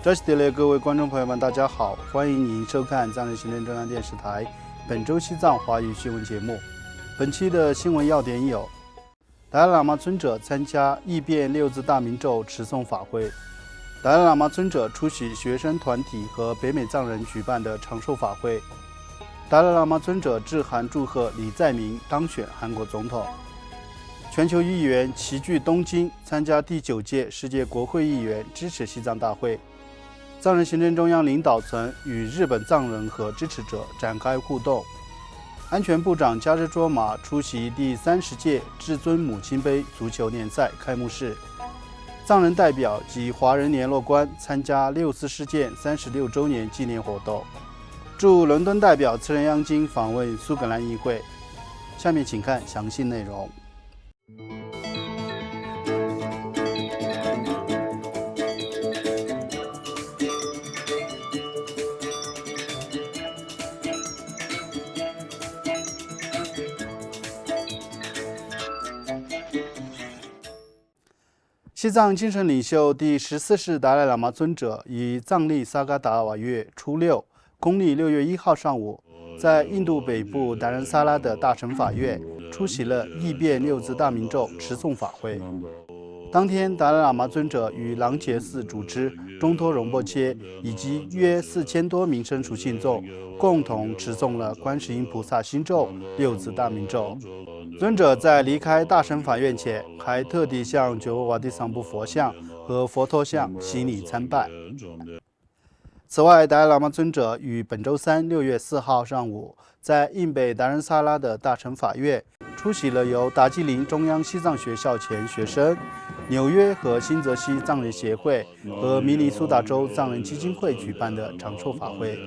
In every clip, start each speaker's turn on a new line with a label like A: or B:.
A: 这是的各位观众朋友们，大家好，欢迎您收看藏人行政中央电视台本周西藏华语新闻节目。本期的新闻要点有：达赖喇嘛尊者参加异变六字大明咒持诵法会；达赖喇嘛尊者出席学生团体和北美藏人举办的长寿法会；达赖喇嘛尊者致函祝贺李在明当选韩国总统。全球议员齐聚东京参加第9届世界国会议员支持西藏大会。藏人行政中央领导层与日本藏人和支持者展开互动。安全部长加日卓玛出席第30届至尊母亲杯足球联赛开幕式。藏人代表及华人联络官参加6·4事件36周年纪念活动。驻伦敦代表次仁央金访问苏格兰议会。下面请看详细内容。西藏精神领袖第14世达赖喇嘛尊者于藏历萨嘎达瓦月初6，公历6月1号上午，在印度北部达仁萨拉的大乘法院出席了异变六字大明咒持诵法会。当天，达赖喇嘛尊者与琅杰寺主持中托荣波切以及约4000多名生熟信众共同持诵了观世音菩萨心咒六字大明咒。尊者在离开大乘法院前，还特地向觉沃瓦蒂桑布佛像和佛陀像洗礼参拜。此外，达赖喇嘛尊者于本周三6月4号上午，在印北达仁萨拉的大乘法院出席了由达吉林中央西藏学校前学生、纽约和新泽西藏人协会和明尼苏达州藏人基金会举办的长寿法会。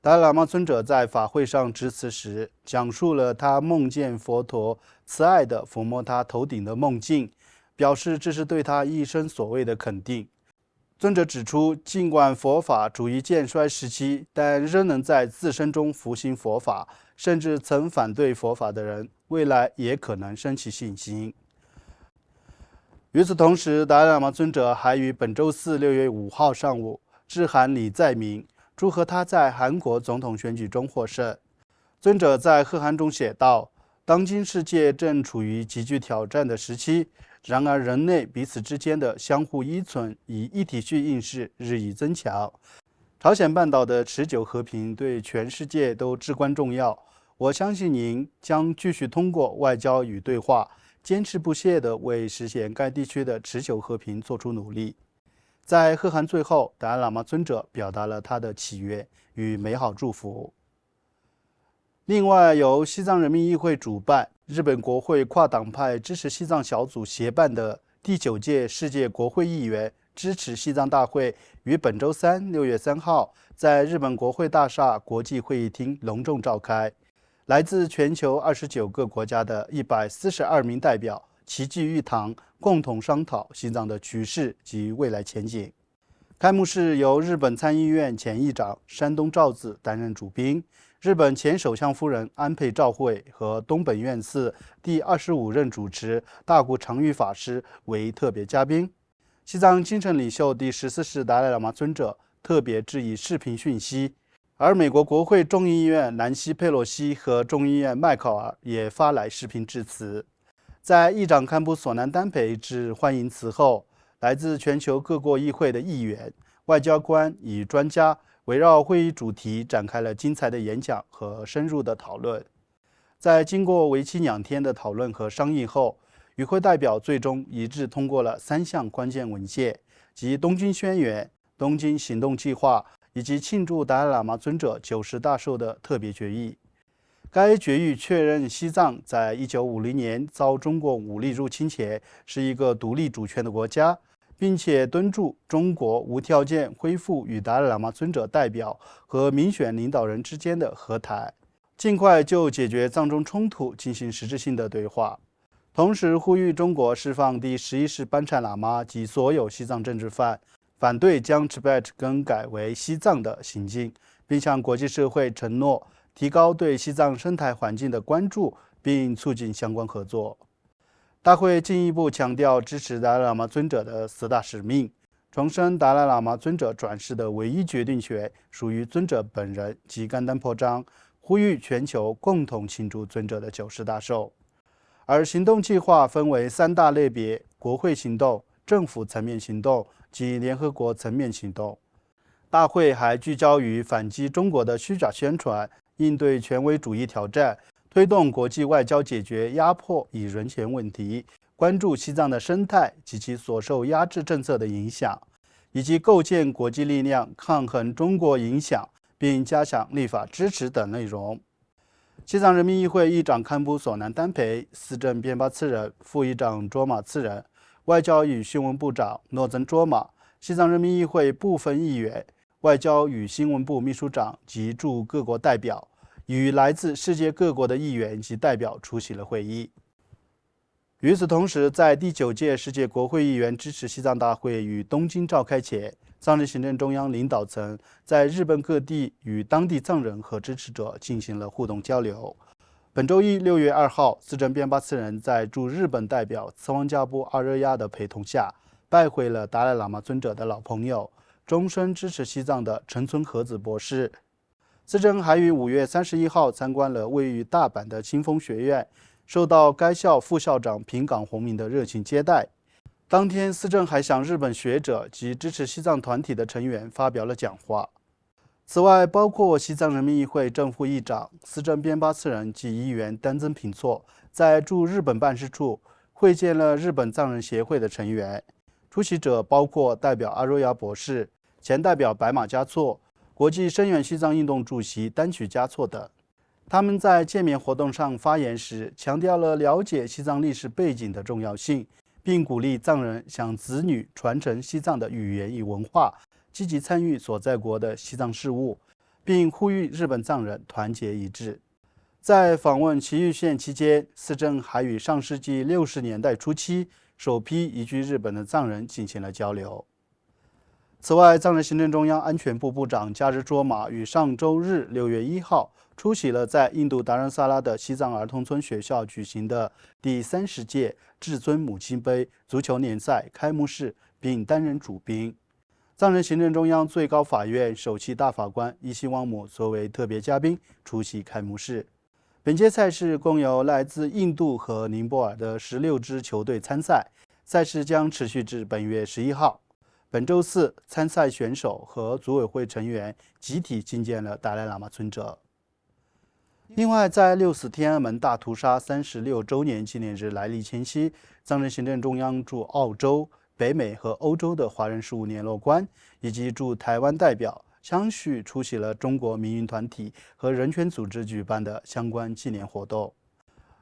A: 达赖喇嘛尊者在法会上致辞时，讲述了他梦见佛陀慈爱地抚摸他头顶的梦境，表示这是对他一生所谓的肯定。尊者指出，尽管佛法处于渐衰时期，但仍能在自身中复兴佛法，甚至曾反对佛法的人，未来也可能升起信心。与此同时，达赖喇嘛尊者还于本周四6月5号上午致函李在明，祝贺他在韩国总统选举中获胜。尊者在贺函中写道：当今世界正处于极具挑战的时期，然而人类彼此之间的相互依存与一体性意识日益增强。朝鲜半岛的持久和平对全世界都至关重要。我相信您将继续通过外交与对话，坚持不懈地为实现该地区的持久和平做出努力。在贺函最后，达赖喇嘛尊者表达了他的祈愿与美好祝福。另外，由西藏人民议会主办、日本国会跨党派支持西藏小组协办的第9届世界国会议员支持西藏大会于本周三6月3号在日本国会大厦国际会议厅隆重召开。来自全球29个国家的142名代表齐聚一堂，共同商讨西藏的局势及未来前景。开幕式由日本参议院前议长山东昭子担任主宾，日本前首相夫人安倍昭惠和东本院寺第25任主持大谷常玉法师为特别嘉宾。西藏精神领袖第14世达赖喇嘛尊者特别致以视频讯息，而美国国会众议院南希·佩洛西和众议院麦考尔也发来视频致辞。在议长堪布索南丹培致欢迎词后，来自全球各国议会的议员、外交官与专家围绕会议主题展开了精彩的演讲和深入的讨论。在经过为期2天的讨论和商议后，与会代表最终一致通过了3项关键文件，即《东京宣言》、《东京行动计划》以及庆祝达赖喇嘛尊者90大寿的特别决议。该决议确认西藏在1950年遭中国武力入侵前是一个独立主权的国家，并且敦促中国无条件恢复与达赖喇嘛尊者代表和民选领导人之间的和谈，尽快就解决藏中冲突进行实质性的对话。同时呼吁中国释放第11世班禅喇嘛及所有西藏政治犯，反对将 Tibet 更改为西藏的行径，并向国际社会承诺提高对西藏生态环境的关注，并促进相关合作。大会进一步强调支持达赖喇嘛尊者的4大使命，重申达赖喇嘛尊者转世的唯一决定权属于尊者本人及甘丹破章，呼吁全球共同庆祝尊者的90大寿。而行动计划分为3大类别：国会行动、政府层面行动及联合国层面行动。大会还聚焦于反击中国的虚假宣传，应对权威主义挑战，推动国际外交解决压迫与人权问题，关注西藏的生态及其所受压制政策的影响，以及构建国际力量抗衡中国影响，并加强立法支持等内容。西藏人民议会议长堪布索南丹培、司政边巴次仁、副议长卓玛次仁、外交与新闻部长诺增卓玛、西藏人民议会部分议员、外交与新闻部秘书长及驻各国代表，与来自世界各国的议员及代表出席了会议。与此同时，在第9届世界国会议员支持西藏大会于东京召开前，藏人行政中央领导层在日本各地与当地藏人和支持者进行了互动交流。本周一6月2号，司政边巴次仁在驻日本代表茨旺加布阿热亚的陪同下，拜会了达赖喇嘛尊者的老朋友，终身支持西藏的陈村和子博士。司政还于5月31号参观了位于大阪的清风学院，受到该校副校长平冈宏明的热情接待。当天，司政还向日本学者及支持西藏团体的成员发表了讲话。此外，包括西藏人民议会正副议长、司政边巴次仁及议员丹增平措，在驻日本办事处会见了日本藏人协会的成员。出席者包括代表阿若亚博士、前代表白马嘉措、国际声援西藏运动主席丹曲嘉措等。他们在见面活动上发言时，强调了了解西藏历史背景的重要性，并鼓励藏人向子女传承西藏的语言与文化，积极参与所在国的西藏事务，并呼吁日本藏人团结一致。在访问崎玉县期间，司政还与上世纪60年代初期首批移居日本的藏人进行了交流。此外，藏人行政中央安全部部长加日卓玛于上周日6月1号出席了在印度达仁萨拉的西藏儿童村学校举行的第30届至尊母亲杯足球联赛开幕式，并担任主宾。藏人行政中央最高法院首席大法官伊希旺姆作为特别嘉宾出席开幕式。本届赛事共有来自印度和宁波尔的16支球队参赛，赛事将持续至本月11号。本周四，参赛选手和组委会成员集体觐见了达赖喇嘛尊者。另外，在6·4天安门大屠杀36周年纪念日来临前夕，藏人行政中央驻澳洲、北美和欧洲的华人事务联络官以及驻台湾代表相续出席了中国民运团体和人权组织举办的相关纪念活动。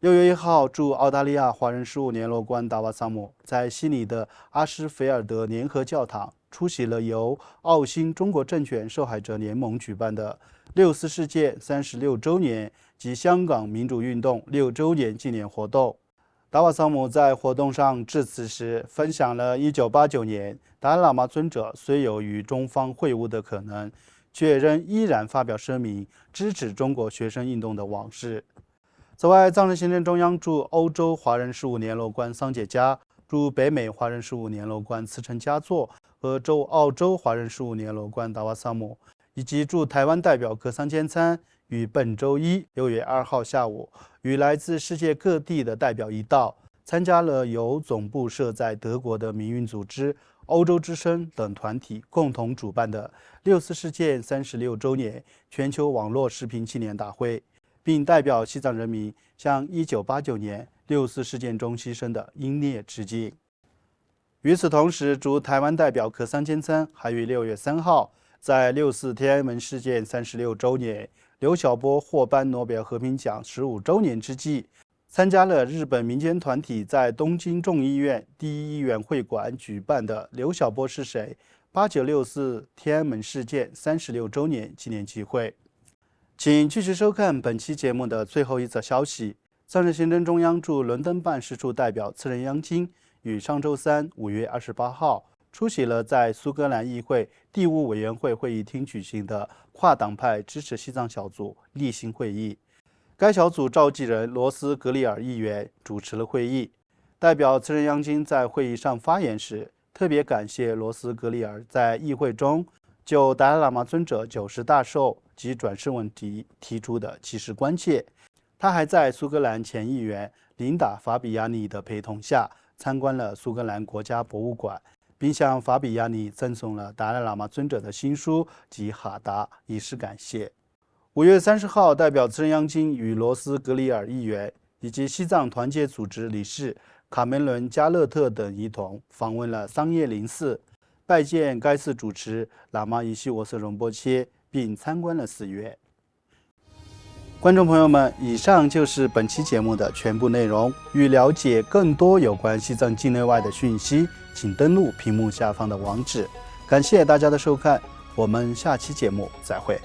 A: 6月1号，驻澳大利亚华人事务联络官达瓦萨姆在悉尼的阿什菲尔德联合教堂出席了由澳新中国政权受害者联盟举办的6·4事件36周年及香港民主运动6周年纪念活动。达瓦萨姆在活动上致辞时，分享了1989年达赖喇嘛尊者虽有与中方会晤的可能，却仍依然发表声明支持中国学生运动的往事。此外，藏人行政中央驻欧洲华人事务联络官桑杰加、驻北美华人事务联络官茨城嘉措和驻澳洲华人事务联络官达瓦萨姆，以及驻台湾代表格桑坚参，于本周一6月2号下午，与来自世界各地的代表一道，参加了由总部设在德国的民运组织、欧洲之声等团体共同主办的6·4事件36周年全球网络视频纪念大会，并代表西藏人民向1989年6·4事件中牺牲的英烈致敬。与此同时，驻台湾代表可桑坚参还于6月3号在6·4天安门事件36周年、刘晓波获颁诺贝尔和平奖15周年之际，参加了日本民间团体在东京众议院第一议员会馆举办的刘晓波是谁？8964天安门事件36周年纪念集会。请继续收看本期节目的最后一则消息。藏人行政中央驻伦敦办事处代表次仁央金于上周三5月28号出席了在苏格兰议会第5委员会会议厅举行的跨党派支持西藏小组例行会议。该小组召集人罗斯格里尔议员主持了会议。代表次仁央金在会议上发言时，特别感谢罗斯格里尔在议会中就达赖喇嘛尊者90大寿及转世问题提出的及时关切。他还在苏格兰前议员琳达·法比亚尼的陪同下参观了苏格兰国家博物馆，并向法比亚尼赠送了达赖喇嘛尊者的新书及哈达，以示感谢。5月30号，代表资深央金与罗斯格里尔议员以及西藏团结组织理事卡梅伦·加勒特等一同访问了桑叶林寺，拜见该寺主持喇嘛伊西沃瑟荣波切，并参观了寺院。观众朋友们，以上就是本期节目的全部内容。欲了解更多有关西藏境内外的讯息，请登录屏幕下方的网址。感谢大家的收看，我们下期节目再会。